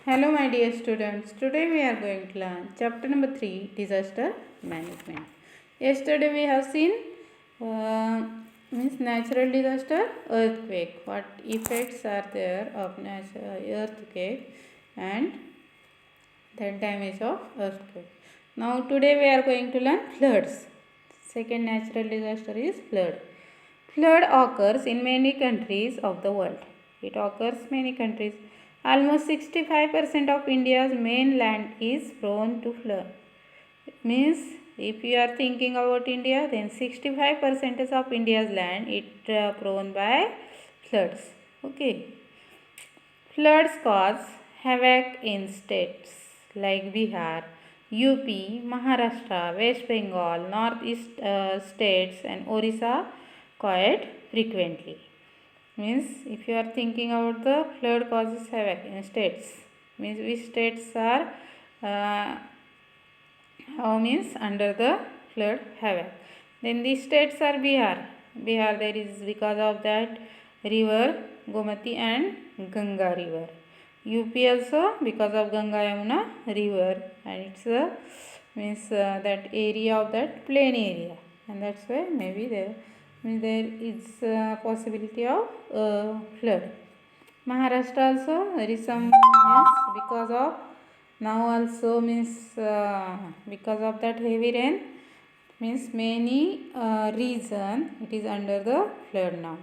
Hello, my dear students. Today we are going to learn chapter number 3, Disaster Management. Yesterday we have seen means natural disaster, earthquake. What effects are there of earthquake and the damage of earthquake. Now today we are going to learn floods. Second natural disaster is flood. Flood occurs in many countries of the world. It occurs many countries. Almost 65% of India's mainland is prone to flood. Means if you are thinking about India, then 65% of India's land is prone by floods. Okay. Floods cause havoc in states like Bihar, UP, Maharashtra, West Bengal, Northeast states and Orissa quite frequently. Means if you are thinking about the flood causes havoc in states, means which states are means under the flood havoc. Then these states are Bihar. Bihar there is because of that river Gomati and Ganga river. UP also because of Ganga Yamuna river, and it's means that area of that plain area, and that's why maybe there is possibility of flood. Maharashtra also there is some means because of now also means because of that heavy rain means many region it is under the flood now.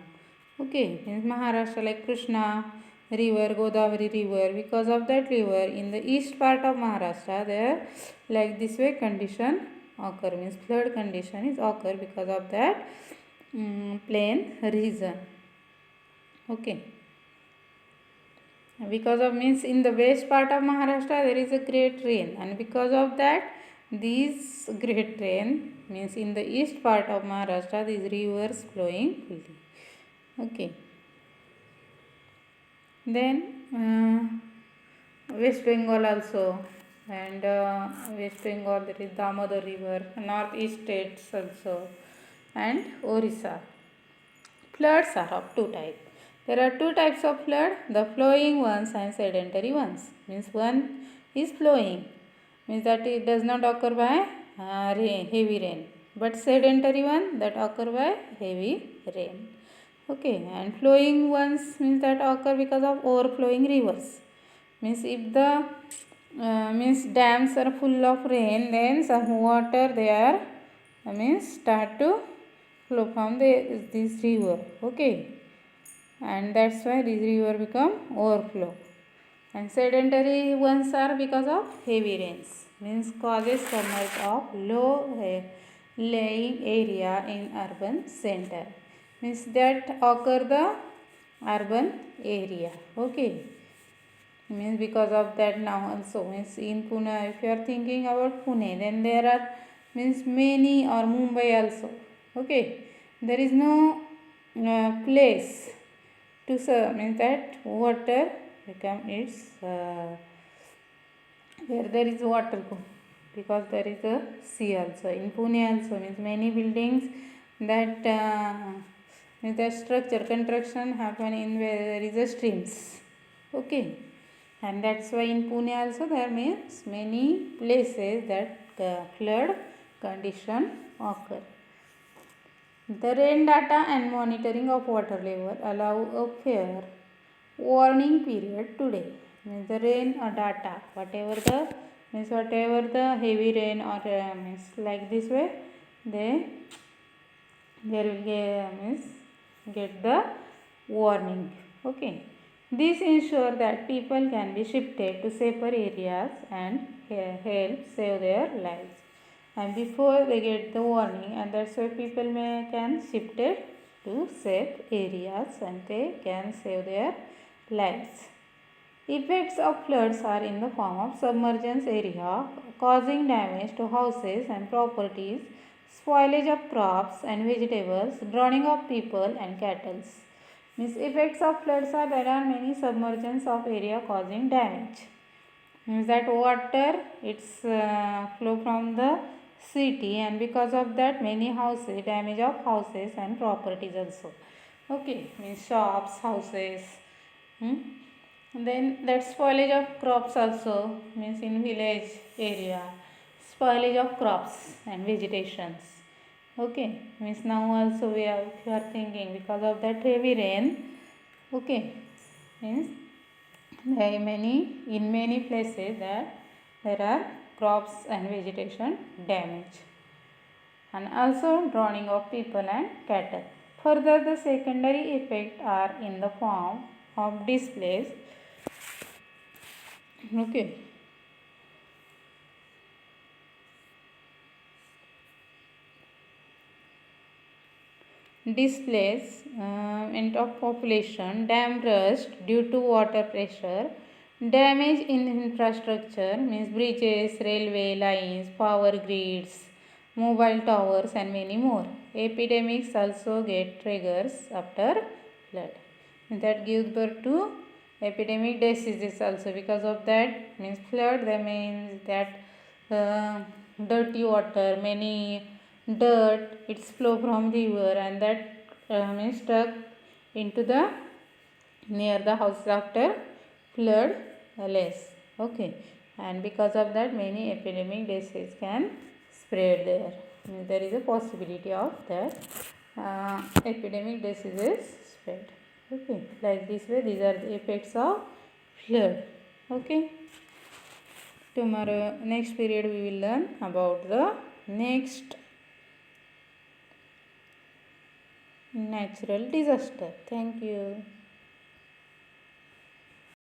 Okay, means Maharashtra like Krishna river, Godavari river, because of that river in the east part of Maharashtra there like this way condition occur, means flood condition is occur because of that plain region. Okay, because of means in the west part of Maharashtra there is a great rain, and because of that these great rain means in the east part of Maharashtra these rivers flowing fully. Okay, then West Bengal also, and West Bengal there is Damodar river, northeast states also, and Orissa. Floods are of two types. There are two types of flood, the flowing ones and sedentary ones. Means one is flowing, means that it does not occur by heavy rain, but sedentary one that occur by heavy rain. Okay, and flowing ones means that occur because of overflowing rivers. Means if the means dams are full of rain, then some water there means start to flow from this river. Okay, and that's why this river become overflow. And sedentary ones are because of heavy rains, means causes submerge of low lying area in urban center, means that occur the urban area. Okay, means because of that now also means in Pune, if you are thinking about Pune, then there are means many, or Mumbai also. Okay, there is no place to serve, means that water become its where there is water because there is a sea also. In Pune also means many buildings that means the structure construction happen in where there is a streams. Okay, and that's why in Pune also there means many places that flood condition occur. The rain data and monitoring of water level allow a fair warning period today. Means the rain data, whatever the heavy rain or means like this way, they will get the warning. Okay, this ensure that people can be shifted to safer areas and help save their lives. And before they get the warning, and that's why people can shifted to safe areas and they can save their lives. Effects of floods are in the form of submergence area causing damage to houses and properties, spoilage of crops and vegetables, drowning of people and cattle. Means effects of floods are there are many submergence of area causing damage. Means that water it's flow from the city, and because of that many houses, damage of houses and properties also. Okay, means shops, houses. Then that spoilage of crops also, means in village area, spoilage of crops and vegetations. Okay, means now also we are thinking because of that heavy rain. Okay, means there are in many places that there are crops and vegetation damage, and also drowning of people and cattle. Further, the secondary effects are in the form of displays. Okay, displacement of population, dam rust due to water pressure, damage in infrastructure, means bridges, railway lines, power grids, mobile towers, and many more. Epidemics also get triggers after flood. That gives birth to epidemic diseases also. Because of that, means flood, that means that dirty water, many dirt, it's flow from river, and that means stuck into the near the house after flood less. Okay, and because of that many epidemic disease can spread there. There is a possibility of that epidemic diseases spread. Okay, like this way these are the effects of flood. Okay, tomorrow next period we will learn about the next natural disaster. Thank you.